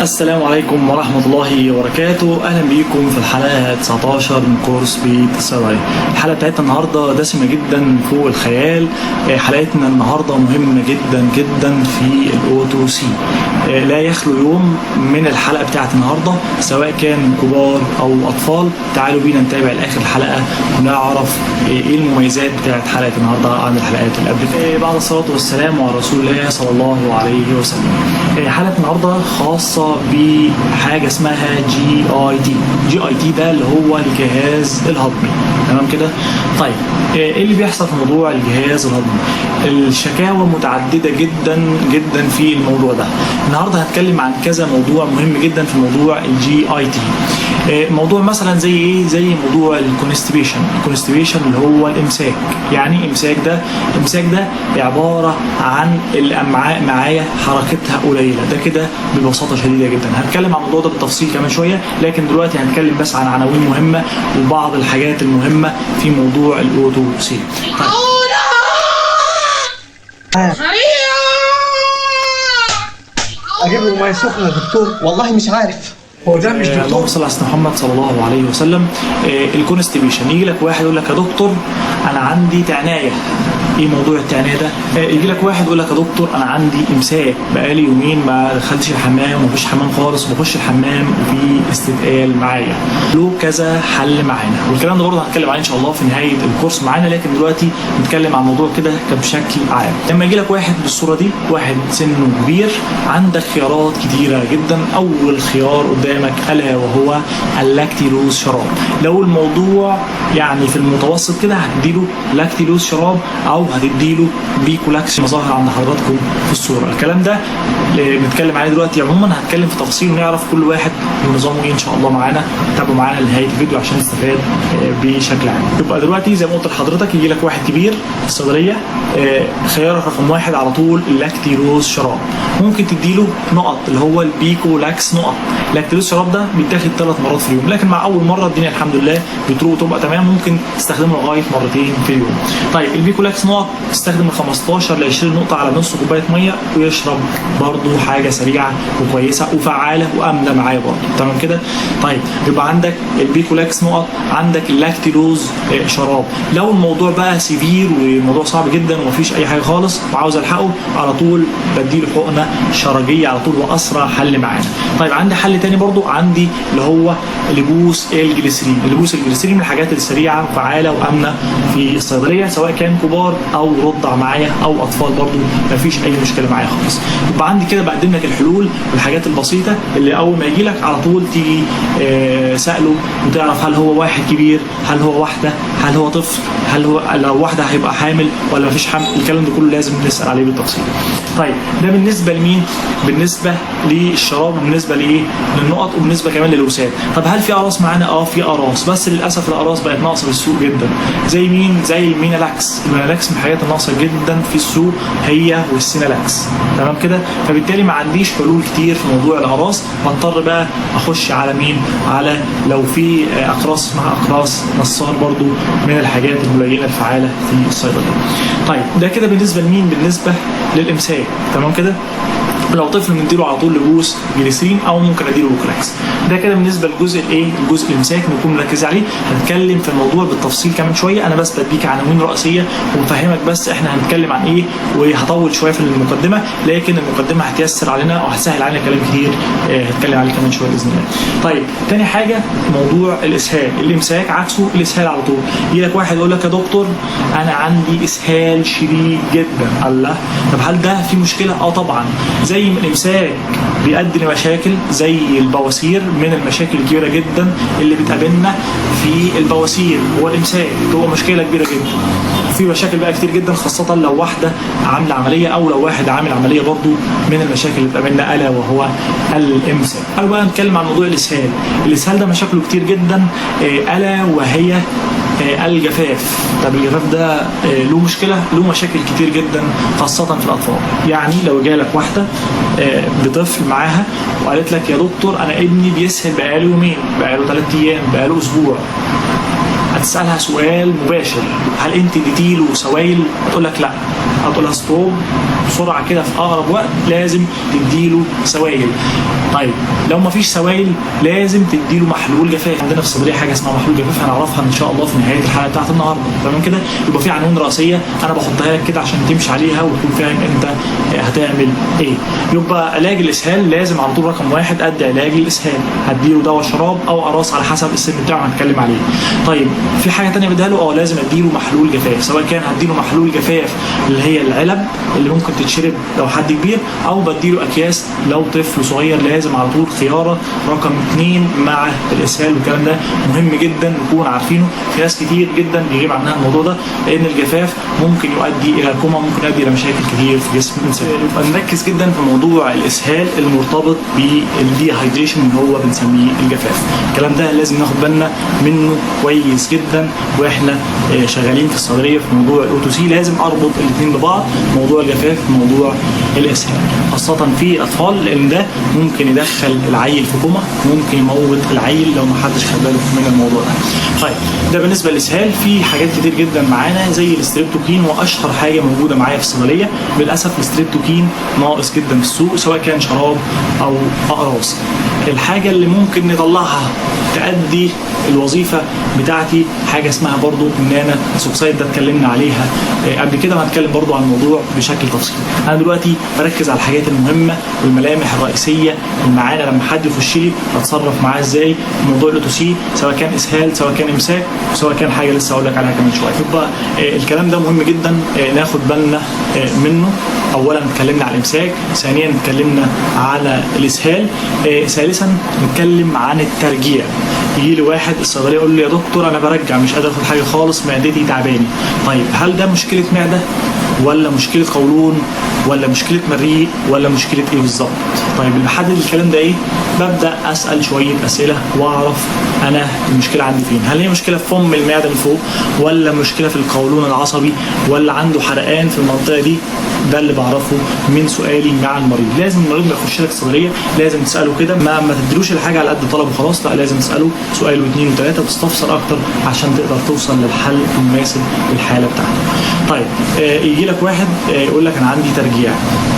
السلام عليكم ورحمة الله وبركاته. أهلا بيكم في الحلقة 19 من كورس بيت الصيدلية. الحلقة بتاعتنا النهاردة دسمة جدا فوق الخيال. حلقتنا النهاردة مهمة جدا جدا في الأوتو سي. لا يخلو يوم من الحلقة بتاعت النهاردة سواء كان كبار أو أطفال. تعالوا بينا نتابع لآخر الحلقة ونعرف إيه المميزات بتاعت حلقة النهاردة عن الحلقات اللي قبل كده. بعد الصلاة والسلام على رسول الله صلى الله عليه وسلم. حلقة النهاردة خاصة بحاجة اسمها GIT ده اللي هو الجهاز الهضمي. تمام كده؟ طيب ايه اللي بيحصل في موضوع الجهاز الهضمي؟ الشكاوى متعددة جدا جدا في الموضوع ده. النهارده هتكلم عن كذا موضوع مهم جدا في موضوع GIT. موضوع مثلا زي ايه؟ زي موضوع الكونستيبيشن اللي هو الامساك. يعني الامساك ده عبارة عن الامعاء معايا حركتها قليلة. ده كده ببساطة شديدة جدا. هنتكلم عن الموضوع ده بالتفصيل كمان شوية، لكن دلوقتي هنتكلم بس عن عناوين مهمة وبعض الحاجات المهمة في موضوع الاوتو سي. اجيب له ميه سخنه يا دكتور؟ والله مش عارف. هو ده مش دكتور؟ اللهم صل على سيدنا محمد صلى الله عليه وسلم. الكونستيبيشن يجي لك واحد يقول لك يا دكتور انا عندي تعنايه. ايه موضوع التعنايه ده؟ يجي لك واحد يقول لك يا دكتور انا عندي امساك بقالي يومين ما دخلتش الحمام ومفيش حمام خالص وبخش الحمام وفي استثقال معايا. له كذا حل معانا، والكلام ده برضه هنتكلم عليه ان شاء الله في نهايه الكورس معانا، لكن دلوقتي نتكلم عن الموضوع كده بشكل عام. لما يجي لك واحد بالصوره دي، واحد سنه كبير، عندك خيارات كتيره جدا. اول خيار قدامك الا وهو اللاكتيلوز شراب. لو الموضوع يعني في المتوسط كده هتديله لاكتيلوز شراب او هتديله بيكولاكس مظاهر عند حضراتكم في الصوره. الكلام ده بنتكلم عليه دلوقتي. عموما هنتكلم في تفاصيل ونعرف كل واحد ونظامه ايه ان شاء الله معانا. تابعوا معانا لنهايه الفيديو عشان نستفاد بشكل عام. يبقى دلوقتي زي ما قلت لحضرتك يجي لك واحد كبير في الصيدليه، خيارك رقم واحد على طول اللاكتيلوز شراب. ممكن تديله نقط اللي هو البيكولاكس نقط. اللاكتيلوز شراب ده بيتاخد 3 مرات في اليوم، لكن مع اول مره الدنيا الحمد لله بتروق وتبقى تمام. ممكن تستخدمه لغايه مرتين في اليوم. طيب البيكولاكس نقط تستخدم من 15 ل 20 نقطه على نص كوبايه ميه، ويشرب برضو حاجه سريعه وكويسه وفعاله وامنه معايا برضو. تمام كده؟ طيب يبقى عندك البيكولاكس نقط، عندك اللاكتيلوز شراب. لو الموضوع بقى سيفير والموضوع صعب جدا ومفيش اي حاجه خالص وعاوز الحقه، على طول بديله حقنه شرجيه على طول واسرع حل معانا. طيب عندي حل تاني برضو، عندي اللي هو لبوس الجليسرين. اللبوس الجليسرين من الحاجات السريعه وفعاله وامنه في الصيدليه، سواء كان كبار او رضع معايا او اطفال برضو مفيش اي مشكله معايا خالص. يبقى عندي كده بقدم لك الحلول والحاجات البسيطه اللي اول ما يجي لك على طول تيجي سأله وتعرف هل هو واحد كبير، هل هو واحده، هل هو طفل، هل هو لو واحده هيبقى حامل ولا مفيش حمل. الكلام ده كله لازم نسال عليه بالتفصيل. طيب ده بالنسبه لمين؟ بالنسبه للشراب وبالنسبه لايه؟ للنقط وبالنسبه كمان للوساد. طب هل في اقراص معانا؟ في اقراص، بس للاسف الاقراص بقت ناقصه في السوق جدا. زي مين؟ زي المينالاكس. المينالاكس من الحاجات الناقصه جدا في السوق هي والسينالاكس. تمام كده؟ فبالتالي ما عنديش حلول كتير في موضوع الاقراص. بضطر بقى اخش على مين؟ على لو في اقراص اسمها اقراص نصار، برضو من الحاجات القليله الفعاله في الصيدليه. طيب ده كده بالنسبه لمين؟ بالنسبه للامساك. تمام كده؟ لو طفل بنديله على طول لبوس جليسرين او ممكن اديله بوكلاكس. ده كده بالنسبه للجزء الايه؟ الجزء الامساك نكون مركزين عليه. هنتكلم في الموضوع بالتفصيل كمان شويه. انا بس بديك عناوين رئيسيه ومفهمك بس احنا هنتكلم عن ايه، وهطول شويه في المقدمه، لكن المقدمه هتيسر علينا وهتسهل علينا كلام كتير هتكلم عليه كمان شويه باذن الله. طيب تاني حاجه موضوع الاسهال. الامساك عكسه الاسهال على طول. يجي لك واحد يقول لك يا دكتور انا عندي اسهال شديد جدا. الله، طب هل ده في مشكله؟ طبعا. زي ما الامساك بيؤدي لمشاكل زي البواسير، من المشاكل الكبيره جدا اللي بتقابلنا في البواسير هو الامساك. هو مشكله كبيره جدا. في مشاكل بقى كتير جدا، خاصه لو واحده عامله عمليه او لو واحد عامل عمليه، برضو من المشاكل اللي بتقابلنا الا وهو الامساك. تعالوا بقى نتكلم عن موضوع الاسهال. الاسهال ده مشاكله كتير جدا، الا وهي الجفاف. طب الجفاف ده له مشكله؟ له مشاكل كتير جدا خاصه في الاطفال. يعني لو جالك واحده بطفل معاها وقالت لك يا دكتور انا ابني بيسهل بقاله يومين، بقاله 3 ايام، بقاله اسبوع، هتسالها سؤال مباشر: هل انت اديتيله سوائل؟ هتقول لك لا. هتقول لها ستوب بسرعه كده، في اقرب وقت لازم تديله سوائل. طيب لو ما فيش سوائل لازم تديله محلول جفاف. عندنا في الصيدليه حاجه اسمها محلول جفاف هنعرفها ان شاء الله في نهايه الحلقه بتاعت النهارده. تمام كده؟ يبقى في عناوين رئيسيه انا بحطها لك كده عشان تمشي عليها وتكون فاهم انت هتعمل ايه. يبقى علاج الاسهال لازم على طول رقم واحد ادي علاج للاسهال، هديله دواء شراب او قراص على حسب السن بتاعه هنتكلم عليه. طيب في حاجه ثانيه بديها له، لازم اديله محلول جفاف، سواء كان هديله محلول جفاف اللي هي العلب اللي ممكن تتشرب لو حد كبير، او بديله اكياس لو طفل صغير. لازم على طول خياره رقم 2 مع الاسهال، والكلام ده مهم جدا نكون عارفينه. في ناس كتير جدا بيغيب عنها الموضوع ده، لان الجفاف ممكن يؤدي الى كوما، ممكن يؤدي الى مشاكل كتير في جسم الانسان. يبقى نركز جدا في موضوع الاسهال المرتبط بالديهايدريشن اللي هو بنسميه الجفاف. الكلام ده لازم ناخد بالنا منه كويس جدا واحنا شغالين في الصيدليه في موضوع الاو تو سي. لازم اربط الاثنين ببعض، موضوع الجفاف وموضوع الاسهال، خاصه في الاطفال، لان ده ممكن يدخل العيل في كوما، ممكن يموت العيل لو ما حدش خد باله من الموضوع ده. طيب ده بالنسبه للاسهال. في حاجات كتير جدا معانا زي الاستريبتوكين، واشهر حاجه موجوده معايا في الصيدليه للاسف الاستريبتوكين ناقص جدا في السوق، سواء كان شراب او اقراص. الحاجه اللي ممكن نطلعها تأدي الوظيفه بتاعتي حاجه اسمها برضو النانا سوكسايد، ده اتكلمنا عليها قبل كده، وهنتكلم برضو عن الموضوع بشكل تفصيلي. انا دلوقتي بركز على الحاجات المهمه والملامح الرئيسيه اللي معانا لما حد يخش لي اتصرف معاه ازاي في موضوع الاو تو سي، سواء كان اسهال سواء كان امساك سواء كان حاجه لسه هقول لك عليها كمان شويه. يبقى الكلام ده مهم جدا ناخد بالنا منه. اولا اتكلمنا على الامساك، ثانيا اتكلمنا على الاسهال، ثالثا نتكلم عن الترجيع. يجي لي واحد الصيدليه يقول لي يا دكتور انا برجع مش قادر اخد حاجه خالص، معدتي تعباني. طيب هل ده مشكله معده ولا مشكله قولون ولا مشكله مريء ولا مشكله ايه بالظبط؟ طيب اللي بحدد الكلام ده ايه؟ ببدا اسال شويه اسئله واعرف انا المشكله عندي فين. هل هي مشكله في فم المعده من فوق، ولا مشكله في القولون العصبي، ولا عنده حرقان في المنطقه دي؟ ده اللي بعرفه من سؤالي مع المريض. لازم المريض ما يخش لك الصيدليه لازم تساله كده، ما تديلوش الحاجه على قد طلبه خلاص، لا لازم تساله سؤال واثنين وثلاثه وتستفسر اكتر عشان تقدر توصل للحل المناسب للحاله بتاعتك. طيب يجي لك واحد يقول لك انا عندي ترجيع.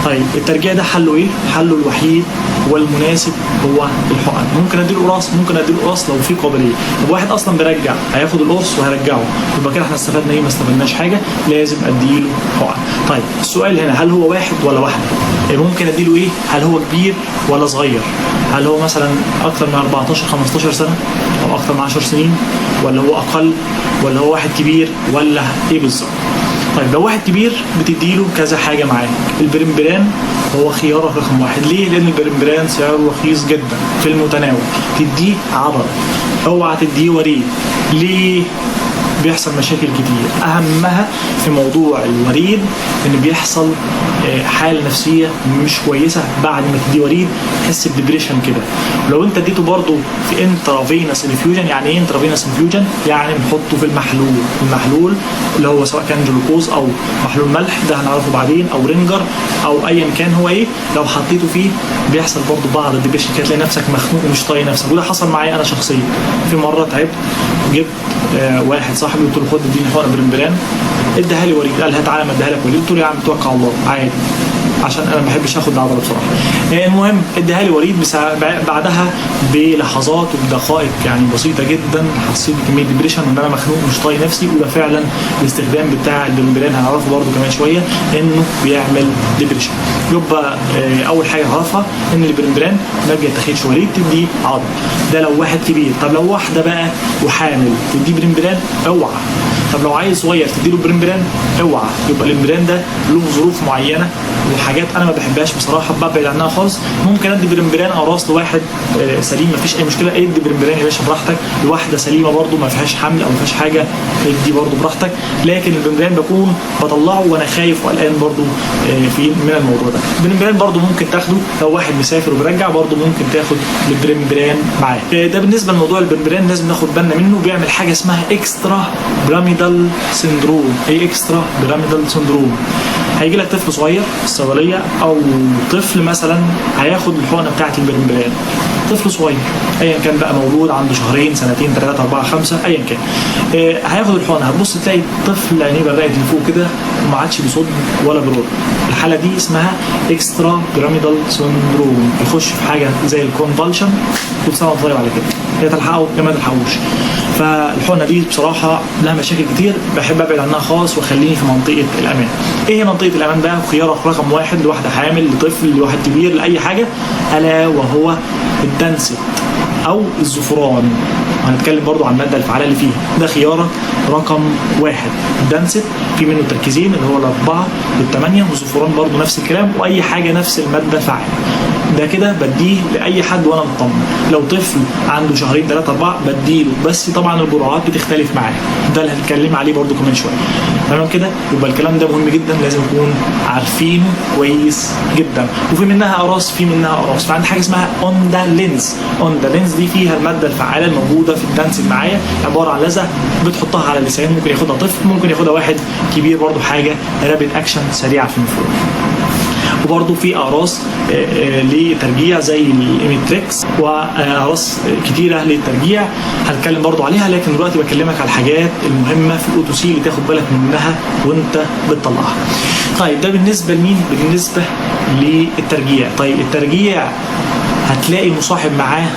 طيب الترجيع ده حله ايه؟ حله الوحيد والمناسب هو الحقن. ممكن اديله قراص، ممكن اديله قراص لو في قابليه. طب واحد اصلا بيرجع هياخد القرص وهرجعه، يبقى كده احنا استفدنا ايه؟ ما استفدناش حاجه. لازم اديله حقن. طيب السؤال هنا هل هو واحد ولا واحده؟ ممكن اديله ايه؟ هل هو كبير ولا صغير؟ هل هو مثلا اكثر من 14 15 سنه او اكثر من 10 سنين، ولا هو اقل، ولا هو واحد كبير، ولا ايه بالظبط؟ طيب لو واحد كبير بتديله كذا حاجه معاه. البرمبران هو خيارك رقم واحد. ليه؟ لان البرمبران سعره رخيص جدا في المتناول. تديه عضل، اوعى تديه وريد. ليه؟ بيحصل مشاكل كتير، اهمها في موضوع الوريد ان بيحصل حاله نفسيه مش كويسه بعد ما تدي وريد، تحس بديبريشن كده. لو انت اديته برضه في انترافينوس انفيوجن. يعني ايه انترافينوس انفيوجن؟ يعني بنحطه في المحلول اللي هو سواء كان جلوكوز او محلول ملح، ده هنعرفه بعدين، او رينجر او ايا كان هو ايه. لو حطيته فيه بيحصل برضه بعض الديبريشن كده، تلاقي نفسك مخنوق ومش طايق نفسك. وده حصل معايا انا شخصيا. في مره تعبت، جبت واحد صاحبي قلت له خد اديني حقنه برمبران، اداها لي وريد، قال هات تعالى ما اديها لك وريد. قلت له يا عم توكل على الله عادي، عشان انا ما بحبش اخد عضله بصراحه. المهم اداها لي وريد، بعدها بلحظات وبدقائق يعني بسيطه جدا حسيت بكميه ديبريشن وان انا مخنوق مش طايق نفسي. وده فعلا الاستخدام بتاع البرمبران هنعرفه برده كمان شويه انه بيعمل ديبريشن. يبقى اول حاجه هعرفها ان البرمبران ما بيتاخدش وريد، تديه عضل. ده لو واحد كبير. طب لو واحده بقى وحامل تديه برمبران؟ اوعى. طب لو عيل صغير تديله برمبران؟ اوعى. يبقى البرمبران ده له ظروف معينه وحاجات انا ما بحبهاش بصراحه، ببعد عنها خالص. ممكن ادي برمبران اقراص لواحد سليم ما فيش اي مشكله، ادي برمبران يا باشا براحتك. لواحده سليمه برده ما فيهاش حمل او ما فيهاش حاجه، ادي برده براحتك. لكن البرمبران بكون بطلعه وانا خايف وقلقان برده من الموضوع ده. البرمبران برده ممكن تاخده لو واحد مسافر وبيرجع، برده ممكن تاخد البرمبران معاه. ده بالنسبه لموضوع البرمبران لازم ناخد بالنا منه. بيعمل حاجه اسمها اكسترا بيراميدال سندروم. ايه اكسترا بيراميدال سندروم؟ هيجي لك طفل صغير في الصيدليه او طفل مثلا هياخد الحقنه بتاعه البرمبلان، طفل صغير ايا كان بقى، مولود عنده شهرين سنتين 3 4 5 ايا كان، هياخد الحقنه هتبص تلاقي الطفل عينيه بقت لفوق كده وما عادش بيصد ولا بيرد. الحاله دي اسمها اكسترا بيراميدال سندروم، يخش في حاجه زي الكونفالشن وتساوي طيب على كده، يا تلحقه يا ما تلحقوش. فالحقنه دي بصراحه لها مشاكل كتير، بحب ابعد عنها خالص واخليني في منطقه الامان. ايه هي منطقه الامان بقى؟ خيارك رقم 1 لواحده حامل، لطفل، لواحد كبير، لاي حاجه، الا وهو الدنسيت او الزفران. هنتكلم برضو عن الماده الفعاله اللي فيها. ده خيارك رقم 1. الدنسيت في منه تركيزين اللي هو ال4 وال8، والزفران برضو نفس الكلام، واي حاجه نفس الماده الفعاله. ده كده بديه لاي حد وانا مطمن. لو طفل عنده شهرين 3 4 بديله، بس طبعا الجرعات بتختلف معاه، ده اللي هنتكلم عليه برضو كمان شويه. تمام كده؟ يبقى الكلام ده مهم جدا، لازم نكون عارفينه كويس جدا. وفي منها اقراص، فعندي حاجه اسمها اوندا لينز دي فيها الماده الفعاله الموجوده في الدنسل معايا، عباره عن لزق بتحطها على اللسان، ممكن ياخدها طفل، ممكن ياخدها واحد كبير، برضو حاجه رابيد اكشن سريعه في المفعول. وبرضه في اقراص لترجيع زي الإيميتريكس، واقراص كتيره للترجيع هنتكلم برضه عليها، لكن دلوقتي بكلمك على الحاجات المهمه في الاو تو سي اللي تاخد بالك منها وانت بتطلعها. طيب ده بالنسبه لمين؟ بالنسبه للترجيع. طيب الترجيع هتلاقي مصاحب معاه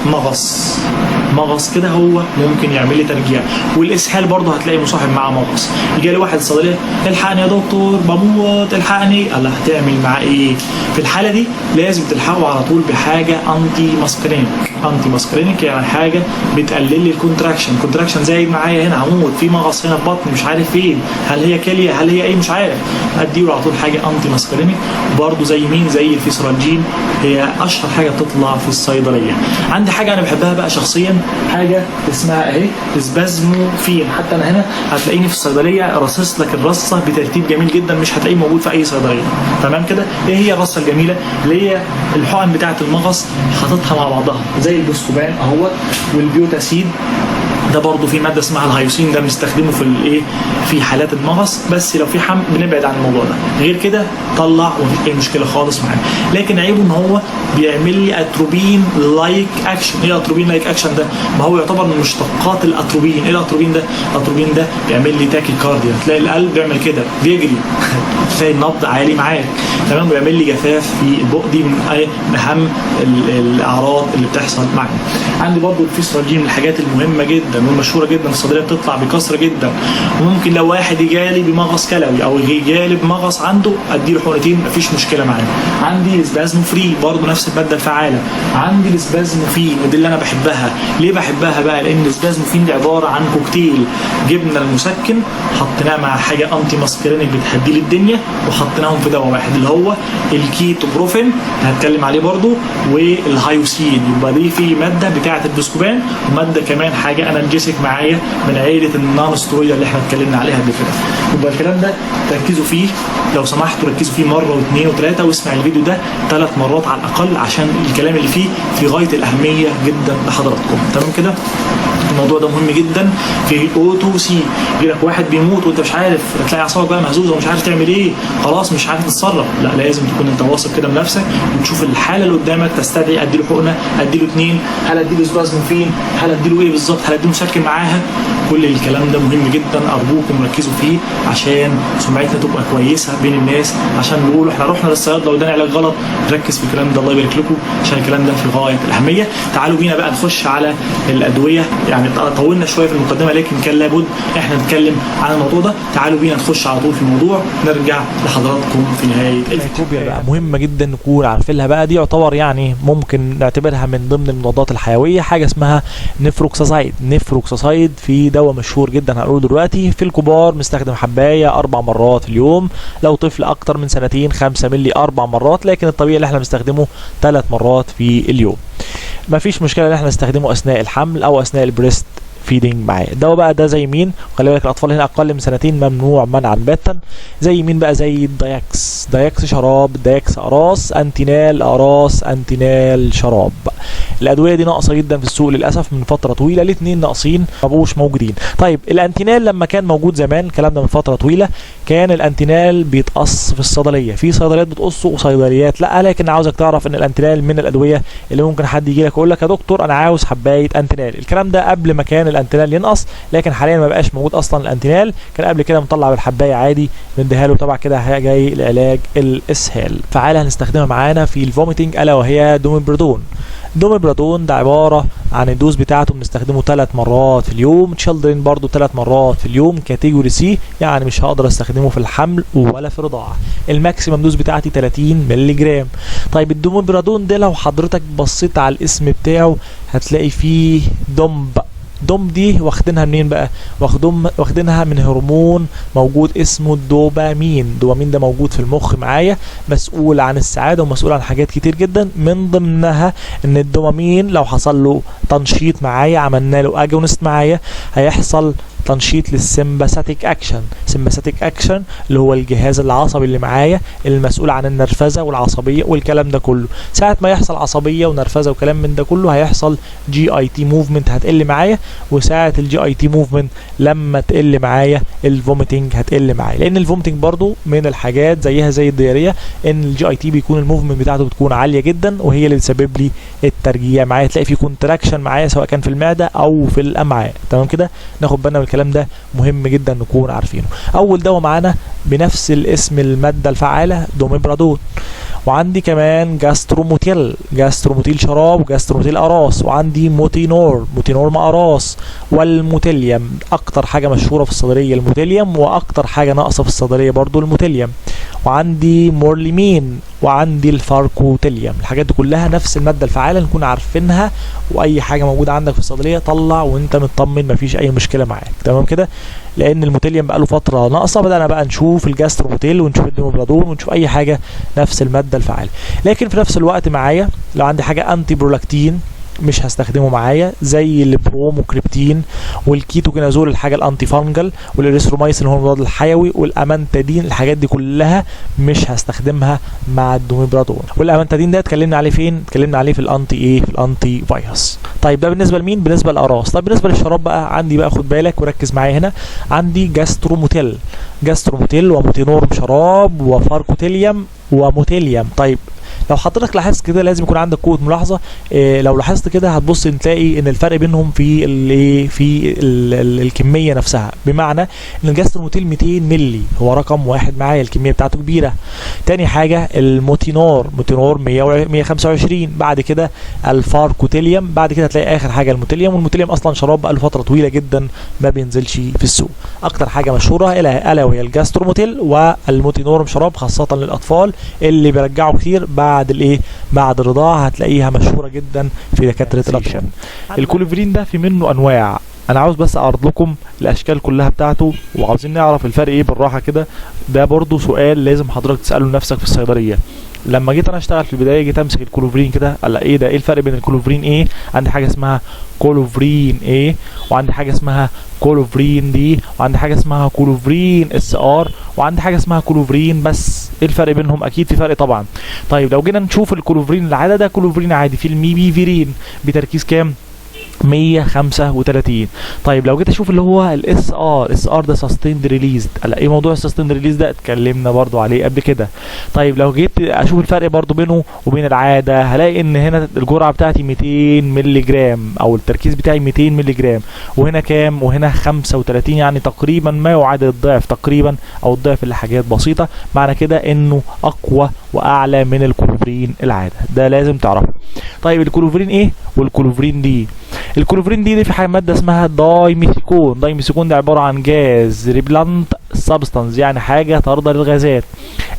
مغص كده، هو ممكن يعمل لي ترجيع. والاسهال برضه هتلاقي مصاحب معاه مغص. يجي لي واحد الصيدليه الحقني يا دكتور بموت الحقني، الله هتعمل معاه ايه؟ في الحاله دي لازم تلحقه على طول بحاجه انتي ماسكرينيك، يعني حاجه بتقلل لي الكونتراكشن زايد معايا هنا، هموت، في مغص هنا في بطني مش عارف فين، هل هي كليه هل هي ايه مش عارف، اديله على طول حاجه انتي ماسكرينيك. برضه زي مين؟ زي الفيسرالجين، هي اشهر حاجه بتطلع في الصيدليه. عندي حاجه انا بحبها بقى شخصيا، حاجه اسمها اهي سبازموفين. حتى انا هنا هتلاقيني في الصيدليه رصص لك الرصه بترتيب جميل جدا، مش هتلاقيه موجود في اي صيدليه. تمام كده؟ ايه هي الرصه الجميله اللي هي الحقن بتاعه المغص حاططها مع بعضها، زي البوسكوبان اهوت والبيوتاسيد. ده برضه في ماده اسمها الهيوسين، ده بنستخدمه في الايه؟ في حالات المغص، بس لو في حمل بنبعد عن الموضوع ده. غير كده طلع ومفيش اي مشكله خالص معاه. لكن عيبه ان هو بيعمل لي اتروبين لايك اكشن. ايه اتروبين لايك اكشن ده؟ ما هو يعتبر من مشتقات الاتروبين. ايه الاتروبين ده؟ الاتروبين ده بيعمل لي تاكي كارديا، تلاقي القلب بيعمل كده بيجري تلاقي النبض عالي معاك، تمام، ويعمل لي جفاف في البق. دي من اهم الاعراض اللي بتحصل معاك. عندي برضه الفيسرالجين من الحاجات المهمه جدا والمشهوره جدا في الصيدليه، بتطلع بكثره جدا. وممكن لو واحد يجالي بمغص كلوي او يجالي بمغص عنده اديله حقنتين مفيش مشكله معاه. عندي السبازموفري برضه نفس الماده الفعاله. عندي السبازموفين ودي اللي انا بحبها. ليه بحبها بقى؟ لان السبازموفين دي عباره عن كوكتيل، جبنا المسكن حطيناه مع حاجه انتي ماسكرينيك بتهدي لي الدنيا، وحطيناهم في دواء واحد اللي هو الكيتوبروفين هنتكلم عليه برضه، والهيوسين. يبقى دي في ماده بتاعه البوسكوبان، وماده كمان حاجه انالجيسيك معايا من عيله النون سترويد اللي احنا اتكلمنا عليها قبل كده. يبقى الكلام ده تركزوا فيه لو سمحتوا، ركزوا فيه مره واثنين وثلاثه، واسمع الفيديو ده 3 مرات على الاقل عشان الكلام اللي فيه في غايه الاهميه جدا لحضراتكم. تمام كده؟ الموضوع ده مهم جدا في او تو سي. يجي لك واحد بيموت وانت مش عارف، تلاقي اعصابك بقى مهزوزه ومش عارف تعمل ايه، خلاص مش عارف تتصرف. لا، لازم تكون انت واثق كده بنفسك وتشوف الحاله اللي قدامك تستدعي اديله حقنه، اديله 2، هل اديله سبازموفين، هل اديله ايه بالظبط، هل اديله مسكن معاها. كل الكلام ده مهم جدا، ارجوكم ركزوا فيه عشان سمعتنا تبقى كويسه بين الناس، عشان نقول احنا رحنا للصيادله وادانا علاج غلط. ركز في الكلام ده، الله يبارك لكم، عشان الكلام ده في غايه الاهميه. تعالوا بينا بقى نخش على الادويه. يعني طولنا شويه في المقدمه لكن كان لابد احنا نتكلم عن الموضوع ده. تعالوا بينا نخش على طول في الموضوع، نرجع لحضراتكم في نهايه الفيديو. بقى مهمه جدا نكون عارفينها بقى، دي يعتبر يعني ممكن نعتبرها من ضمن المضادات الحيويه، حاجه اسمها نفروكساسايد. في دواء مشهور جدا هنقوله دلوقتي. في الكبار مستخدم حبايه 4 مرات في اليوم، لو طفل اكتر من 2 5 مللي 4 مرات، لكن الطبيعي اللي احنا بنستخدمه 3 مرات في اليوم. مفيش مشكله ان احنا نستخدمه اثناء الحمل او اثناء البريست فيدنج معاه. الدواء بقى ده زي مين؟ خلي بالك الاطفال هنا اقل من 2 ممنوع منعا باتا. زي مين بقى؟ زي الدايكس شراب، الدايكس اقراص، انتينال اقراص، انتينال شراب. الادويه دي ناقصه جدا في السوق للاسف من فتره طويله، الاثنين ناقصين ما بقوش موجودين. طيب الانتينال لما كان موجود زمان، الكلام ده من فتره طويله، كان الانتينال بيتقص في الصيدليه، في صيدليات بتقصه وصيدليات لا، لكن عاوزك تعرف ان الانتينال من الادويه اللي ممكن حد يجي لك يقول لك يا دكتور انا عاوز حبايه انتينال. الكلام ده قبل ما كان الانتينال ينقص، لكن حاليا ما بقاش موجود اصلا الانتينال. كان قبل كده مطلع بالحبايه عادي نديها له، طبعا كده جاي لعلاج الاسهال. فعاله هنستخدمها معانا في الفوميتنج الا وهي دوميبرادون. دوميبرادون ده عباره عن الدوز بتاعته بنستخدمه 3 مرات في اليوم، تشيلدرن برضو 3 مرات في اليوم، كاتيجوري سي، يعني مش هقدر استخدمه في الحمل ولا في الرضاعه. الماكسيمم دوز بتاعتي 30 مللي جرام. طيب الدوميبرادون ده لو حضرتك بصيت على الاسم بتاعه هتلاقي فيه دوم دي واخدينها منين بقى؟ واخدينها من هرمون موجود اسمه الدوبامين. الدوبامين ده موجود في المخ معايا، مسؤول عن السعاده ومسؤول عن حاجات كتير جدا، من ضمنها ان الدوبامين لو حصل له تنشيط معايا، عملنا له اجونست معايا، هيحصل تنشيط للسمباثيك اكشن. سمباثيك اكشن اللي هو الجهاز العصبي اللي معايا المسؤول عن النرفزه والعصبيه والكلام ده كله. ساعه ما يحصل عصبيه ونرفزه وكلام من ده كله هيحصل جي اي تي موفمنت هتقل معايا، وساعه الجي اي تي موفمنت لما تقل معايا الفوميتنج هتقل معايا، لان الفوميتنج برضو من الحاجات زيها زي الدياريه، ان الجي اي تي بيكون الموفمنت بتاعته بتكون عاليه جدا، وهي اللي بتسبب لي الترجيع معايا، تلاقي في كونتراكشن معايا سواء كان في المعده او في الامعاء. تمام كده؟ ناخد بالنا من الكلام ده، مهم جدا نكون عارفينه. اول دواء معانا بنفس الاسم الماده الفعاله دوميبرادون، وعندي كمان جاستروموتيل شراب وجاستروموتيل اقراص، وعندي موتينور مقراص، والموتيليوم. اكتر حاجه مشهوره في الصيدليه الموتيليوم، واكتر حاجه ناقصه في الصيدليه برضو الموتيليوم، وعندي مورليمين، وعندي الفاركوتيليوم. الحاجات دي كلها نفس الماده الفعاله نكون عارفينها، واي حاجه موجوده عندك في الصيدليه طلع وانت مطمن مفيش اي مشكله معاك. تمام كده؟ لان الموتيليوم بقى له فتره ناقصه، بدانا بقى نشوف الجاستروموتيل ونشوف الدوميبرادون ونشوف اي حاجه نفس الماده الفعاله. لكن في نفس الوقت معايا لو عندي حاجه انتي برولاكتين مش هستخدمه معايا، زي البروموكريبتين والكيتوكينازول الحاجه الانتي فانجل، والاريثرومايسين اللي هو المضاد الحيوي، والامانتادين. الحاجات دي كلها مش هستخدمها مع الدوميبرادون. والامانتادين ده اتكلمنا عليه فين؟ اتكلمنا عليه في الانتي في الانتي فيروس. طيب ده بالنسبه لمين؟ بالنسبه للاقراص. طيب بالنسبه للشراب بقى عندي بقى، خد بالك وركز معايا هنا، عندي جاستروموتيل وموتينور شراب وفاركوتيليوم وموتيليوم. طيب لو حضرتك لاحظت كده لازم يكون عندك قوه ملاحظه. لو لاحظت كده هتبص تلاقي ان الفرق بينهم في الكميه نفسها، بمعنى ان الجاستروموتيل 200 مللي هو رقم واحد معايا، الكميه بتاعته كبيره. تاني حاجه الموتينور 125، بعد كده الفاركوتيليوم، بعد كده هتلاقي اخر حاجه الموتيليوم. والموتيليوم اصلا شراب بقى له فتره طويله جدا ما بينزلش في السوق. اكتر حاجه مشهوره الا وهي الجاستروموتيل والموتينور شراب، خاصه للاطفال اللي بيرجعوا كتير بعد الرضاعه، هتلاقيها مشهوره جدا في دكاتره الاطفال. الكوليفرين ده في منه انواع، انا عاوز بس اعرض لكم الاشكال كلها بتاعته، وعاوزين نعرف الفرق ايه بالراحه كده. ده برضو سؤال لازم حضرتك تساله لنفسك في الصيدليه. لما جيت انا اشتغل في البدايه جيت امسك الكولوفرين كده، قال ايه ده؟ ايه الفرق بين الكولوفرين ايه؟ عندي حاجه اسمها كولوفرين ايه، وعندي حاجه اسمها كولوفرين دي، وعندي حاجه اسمها كولوفرين اس ار، وعندي حاجه اسمها كولوفرين بس. ايه الفرق بينهم؟ اكيد في فرق طبعا. طيب لو جينا نشوف الكولوفرين العادي ده كولوفرين عادي في الميبيفيرين بتركيز كام؟ 135. طيب لو جيت اشوف اللي هو الاس ار ده سستيند ريليز، ايه موضوع السستيند ريليز ده؟ اتكلمنا برضو عليه قبل كده. طيب لو جيت اشوف الفرق برضو بينه وبين العاده، هلاقي ان هنا الجرعه بتاعتي 200 مللي جرام او التركيز بتاعي 200 مللي جرام، وهنا كام؟ وهنا 35، يعني تقريبا ما يعادل الضعف تقريبا او الضعف لحاجات بسيطه. معنى كده انه اقوى واعلى من الكولوفرين العاده، ده لازم تعرفه. طيب الكولوفرين ايه والكولوفرين دي؟ الكولوفرين دي في حاجه ماده اسمها دايميثيكون ده عباره عن جاز ريبلانت سبستانس، يعني حاجه طارده للغازات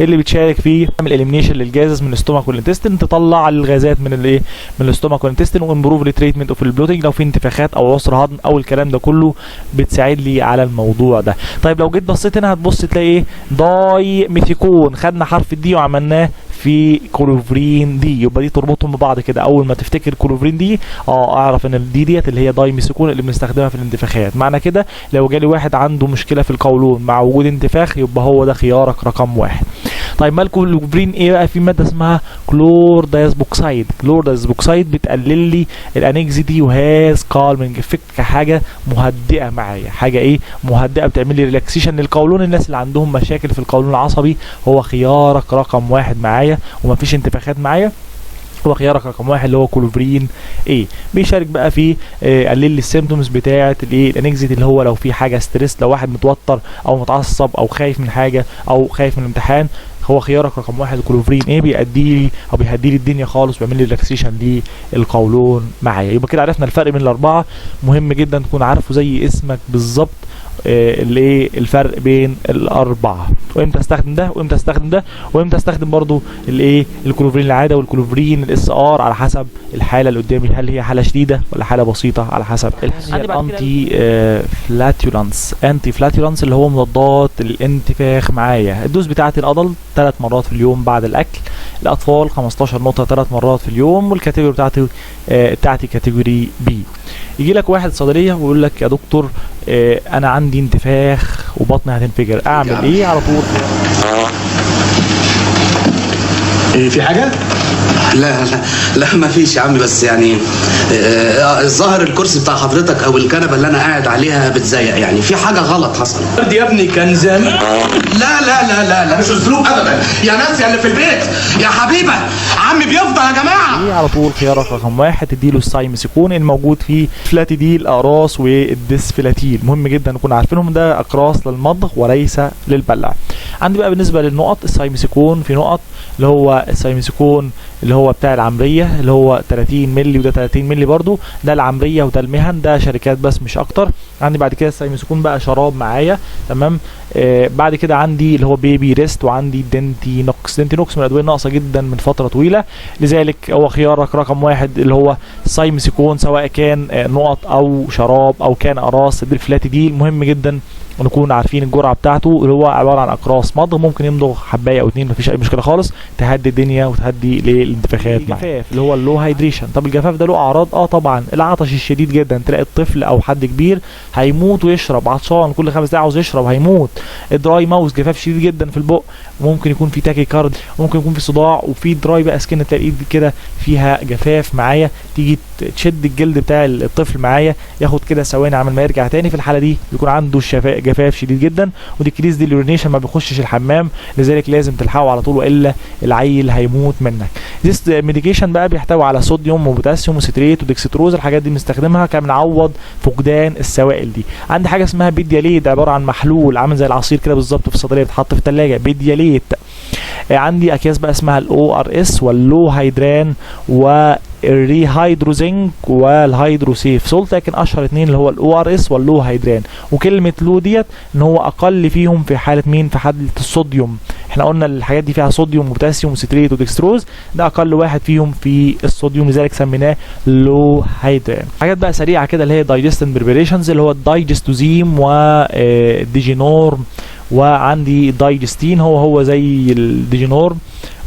اللي بتشارك في تعمل اليمينيشن للجازز من الاستومك والانتستين، تطلع الغازات من من الاستومك والانتستين، وامبروف التريتمنت اوف البلوتنج لو في انتفاخات او عسر هضم او الكلام ده كله بتساعد لي على الموضوع ده. طيب لو جيت بصيت هنا هتبص تلاقي ايه؟ دايميثيكون، خدنا حرف الدي وعملناه في كولوفرين دي، يبقى دي تربطهم ببعض كده. اول ما تفتكر كولوفرين دي اعرف ان الدي ديت اللي هي دايميثيكون اللي بنستخدمها في الانتفاخات. معنى كده لو جالي واحد عنده مشكله في القولون مع وجود انتفاخ، يبقى هو ده خيارك رقم واحد. طيب مال كلوفرين ايه بقى؟ في ماده اسمها كلور دايزبوكسايد. كلور دايزبوكسايد بتقلل لي الانكزيتي وهاز كالمنج افكت، كحاجه مهدئه معايا، حاجه ايه مهدئه بتعمل لي ريلاكسيشن للقولون. الناس اللي عندهم مشاكل في القولون العصبي هو خيارك رقم واحد معايا، ومفيش انتفاخات معايا، هو خيارك رقم واحد اللي هو كلوفرين ايه. بيشارك بقى في قلل لي السيمتومز بتاعه الايه الانكزيتي، اللي هو لو في حاجه ستريس، لو واحد متوتر او متعصب او خايف من حاجه او خايف من الامتحان، هو خيارك رقم واحد كلوفرين ايه. بيأدي لي او بيهدي لي الدنيا خالص، وبيعمل لي ريلاكسيشن للقولون معايا. يبقى كده عرفنا الفرق بين الاربعه. مهم جدا تكون عارفه زي اسمك بالظبط الايه الفرق بين الاربعه، وامتى استخدم ده وامتى استخدم ده، وامتى استخدم برضو الايه الكلوفرين العاده والكلوفرين الاس ار، على حسب الحاله اللي قدامي، هل هي حاله شديده ولا حاله بسيطه، على حسب الانتي فلاتولانس. انتي فلاتولانس اللي هو مضادات الانتفاخ معايا. الدوز بتاعتي الادلت 3 مرات في اليوم بعد الاكل، الاطفال 15 نقطه 3 مرات في اليوم، والكاتيجوري بتاعتي كاتيجوري بي. يجي لك واحد صيدليه ويقول لك يا دكتور انا عندي انتفاخ وبطني هتنفجر، اعمل ايه؟ على طول في حاجه؟ لا لا لا ما فيش يا عمي، بس يعني الظاهر الكرسي بتاع حضرتك او الكنبه اللي انا قاعد عليها بتزيق، يعني في حاجه غلط حصلت. يا ابني كان زمان. لا لا لا لا لا مش اسلوب ابدا يا ناس يا اللي في البيت يا حبيبه، عمي بيفضل يا جماعه. ايه على طول خيارك رقم واحد تديله السايمسيكون الموجود فيه فلاتيديل، اقراص والديسفلاتيل. مهم جدا نكون عارفينهم، ده اقراص للمضغ وليس للبلع. عندي بقى بالنسبه للنقط السايمسيكون، في نقط اللي هو السايمسيكون اللي هو بتاع العمريه اللي هو 30 مللي، وده 30 مللي برضو، ده العمريه وده المهن، ده شركات بس مش اكتر. عندي بعد كده السايمسيكون بقى شراب معايا، تمام. بعد كده عندي اللي هو بيبي ريست، وعندي دنتينوكس. دنتينوكس من الادويه الناقصه جدا من فتره طويله، لذلك هو خيارك رقم واحد اللي هو السايمسيكون، سواء كان نقط او شراب او كان اقراص الفلاتيديل. مهم جدا ونكون عارفين الجرعه بتاعته، اللي هو عباره عن اقراص مضغ، ممكن يمضغ حبايه او اتنين مفيش اي مشكله خالص، تهدي الدنيا وتهدي للانتفاخات. الجفاف اللي هو اللو هايدريشن. طب الجفاف ده له اعراض؟ طبعا العطش الشديد جدا، تلاقي الطفل او حد كبير هيموت ويشرب، عطشان كل 5 دقايق عاوز يشرب هيموت. الدراي ماوس، جفاف شديد جدا في البق، ممكن يكون في تاكي كارد، ممكن يكون في صداع. وفي دراي بقى سكين، تلاقي الايد كده فيها جفاف معايا، تيجي تشد الجلد بتاع الطفل معايا، ياخد كده ثواني عمل ما يرجع تاني. في الحاله دي بيكون عنده جفاف شديد جدا، وديكريز دي اليورينيشن، ما بيخشش الحمام، لذلك لازم تلحقه على طول والا العيل هيموت منك. ديس ميديكيشن بقى بيحتوي على صوديوم وبوتاسيوم وستريت ودكستروز، الحاجات دي بنستخدمها كبنعوض فقدان السوائل دي. عندي حاجه اسمها بيدياليت، عباره عن محلول عامل زي العصير كده بالظبط في الصيدليه، بتحط في الثلاجه، بيدياليت. عندي اكياس بقى اسمها الاو ار اس واللو هيدران والريهيدروزنك والهيدروسيف سولت، لكن اشهر اتنين اللي هو الاو ار اس واللو هيدران. وكلمه لو ديت ان هو اقل فيهم في حاله مين؟ في حاله الصوديوم. احنا قلنا الحاجات دي فيها صوديوم وبوتاسيوم وستريت ودكستروز، ده اقل واحد فيهم في الصوديوم، لذلك سميناه لو هيدران. حاجات بقى سريعه كده اللي هي دايجستن بريبريشنز، اللي هو الدايجستوزيم والديجينورم، وعندي دايجستين هو زي الديجينورم.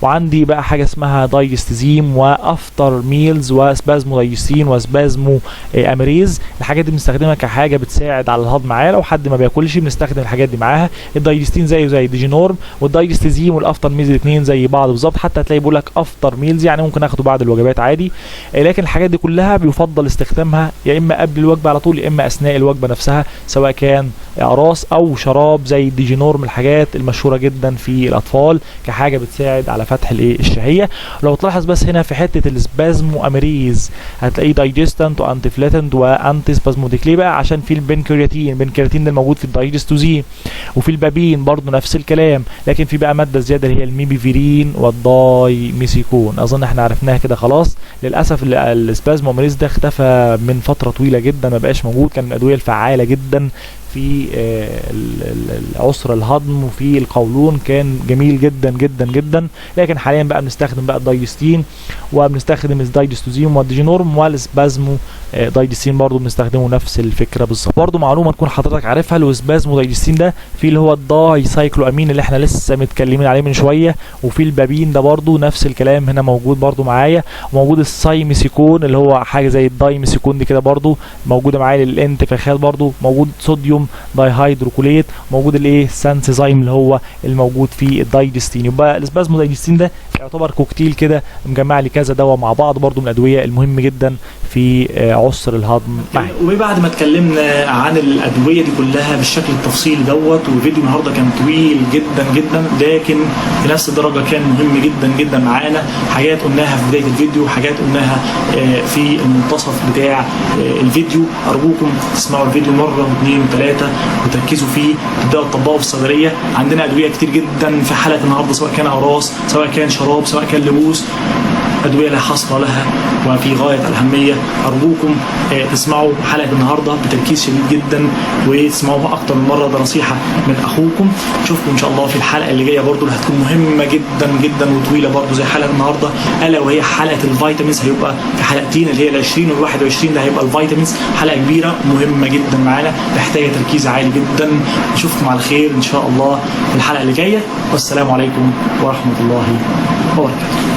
وعندي بقى حاجه اسمها دايجستزيم وافتر ميلز وسبازمو دايجستين وسبازمو اميريز. الحاجات دي بنستخدمها كحاجه بتساعد على الهضم معايا، لو حد ما بياكلش بنستخدم الحاجات دي معاها. الدايجستين زي الديجينورم، والدايجستزيم والافتر ميلز الاثنين زي بعض بالظبط، حتى هتلاقي بيقول لك افتر ميلز يعني ممكن اخده بعد الوجبات عادي. لكن الحاجات دي كلها بيفضل استخدامها يا اما قبل الوجبه على طول يا اما اثناء الوجبه نفسها، سواء كان اقراص او شراب زي الديجينورم، الحاجات المشهوره جدا في الاطفال كحاجه بتساعد على فتح الشهيه. لو تلاحظ بس هنا في حته السبازمو اميريز هتلاقيه دايجستنت وانتي فلاتنت وانتي سبازموديك. ليه بقى؟ عشان في البنكرياتين، البنكرياتين ده موجود في الدايجستوزين، وفي البابين برضه نفس الكلام، لكن في بقى ماده زياده اللي هي الميبيفيرين والدايميثيكون. اظن احنا عرفناها كده خلاص. للاسف السبازمو اميريز ده اختفى من فتره طويله جدا، ما بقاش موجود، كان من الادويه الفعاله جدا في عسر الهضم وفي القولون، كان جميل جدا جدا جدا. لكن حاليا بقى بنستخدم بقى الدايجستين، وبنستخدم الدايجستوزيم والديجينورم والسبازمو دايجستين برضو بنستخدمه نفس الفكره بالظبط. برضو معلومه تكون حضرتك عارفها، الوسبازمودايجستين ده في اللي هو الداي سايكلو امين اللي احنا لسه متكلمين عليه من شويه، وفي البابين ده برضو نفس الكلام هنا موجود برضو معايا، وموجود السايميسيكون اللي هو حاجه زي الدايميسيكون دي كده برضو موجوده معايا للانتفاخات، برضو موجود صوديوم دايهيدروكوليت، موجود الايه سانسيزايم اللي هو الموجود في الدايجستين. يبقى الاسبازمودايجستين ده يعتبر كوكتيل كده مجمع لي كذا دواء مع بعض، برضو من الادويه المهم جدا في عسر الهضم معايا. وبعد ما اتكلمنا عن الادويه دي كلها بالشكل التفصيلي دوت، والفيديو النهارده كان طويل جدا جدا، لكن في نفس الدرجه كان مهم جدا جدا معانا. حاجات قلناها في بدايه الفيديو، حاجات قلناها في المنتصف بتاع الفيديو. ارجوكم تسمعوا الفيديو مره واثنين وثلاثه وتركزوا فيه، تبداوا تطبقوا في الصيدليه. عندنا ادويه كتير جدا في حلقه النهارده، سواء كان اقراص، سواء كان شراب، سواء كان لبوس، أدوية لا حصر لها وفي غاية الأهمية. أرجوكم تسمعوا حلقة النهاردة بتركيز شديد جدا وتسمعوها أكتر من مرة، ده نصيحة من أخوكم. نشوفكم إن شاء الله في الحلقة اللي جاية برضو، اللي هتكون مهمة جدا جدا وطويلة برضو زي حلقة النهاردة، ألا وهي حلقة الفيتامينز. هيبقى في حلقتين اللي هي ال20 وال21، ده هيبقى الفيتامينز، حلقة كبيرة مهمة جدا معانا محتاجة تركيز عالي جدا. نشوفكم على خير إن شاء الله في الحلقة اللي جاية، والسلام عليكم ورحمة الله وبركاته.